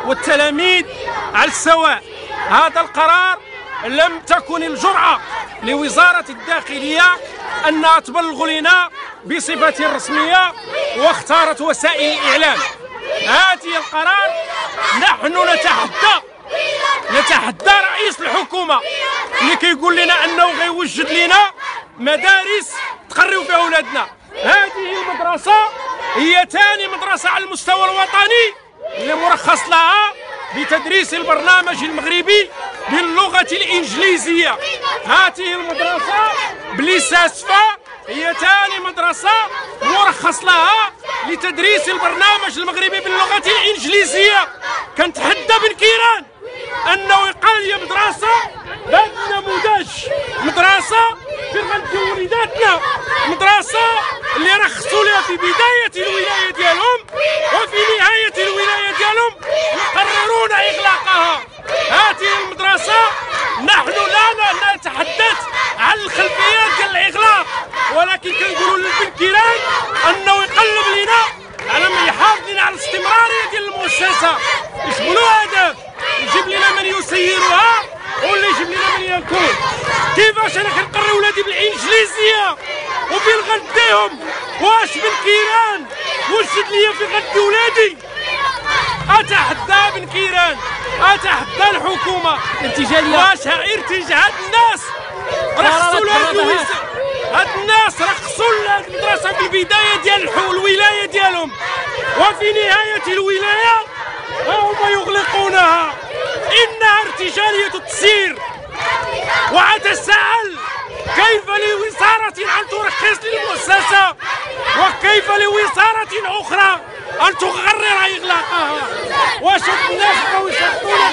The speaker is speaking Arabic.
والتلاميذ على السواء. هذا القرار لم تكن الجرأة لوزارة الداخلية أنها تبلغ لنا بصفة رسمية واختارت وسائل الإعلام. هذه القرار نحن نتحدى رئيس الحكومة اللي كيقول لنا أنه غيوجد لنا مدارس تقريو فيها أولادنا. هذه المدرسة هي ثاني مدرسة على المستوى الوطني اللي مرخص لها بتدريس البرنامج المغربي باللغة الإنجليزية. هذه المدرسة بليساسفا هي ثاني مدرسة مرخص لها لتدريس البرنامج المغربي باللغة الإنجليزية. كنتحدى بن كيران أنه يقال لي مدرسة بهذا النموذج، مدرسة في غنديو وليداتنا، مدرسة اللي رخصوا لها في بداية الولاية ديالهم وفي نهاية الولاية ديالهم يقررون إغلاقها. هذه المدرسة نحن لا نتحدث عن الخلفيات ديال الإغلاق، ولكن كنقولوا لبن كيران أنه يقلب لنا على ما يحافظ لنا على الاستمرارية ديال المؤسسة. يشملوا هدف يجيب لنا من يسيرها ولا يجيب لنا من يكون. كيفاش انا كنقري ولادي بالانجليزيه وفين غنديهم؟ واش بن كيران وجد لي في غدي ولادي؟ اتحدى بن كيران، اتحدى الحكومه ارتجاليه. واش هاد الناس رخصوا هاد الناس رخصوا المدرسه في البدايه ديال الولايه ديالهم وفي نهايه الولايه هم يغلقونها. إنها ارتجالية التسيير. وأتساءل كيف لوزارة أن ترخص للمؤسسة وكيف لوزارة أخرى أن تقرر إغلاقها؟ واش الناس بغاو يسقطونا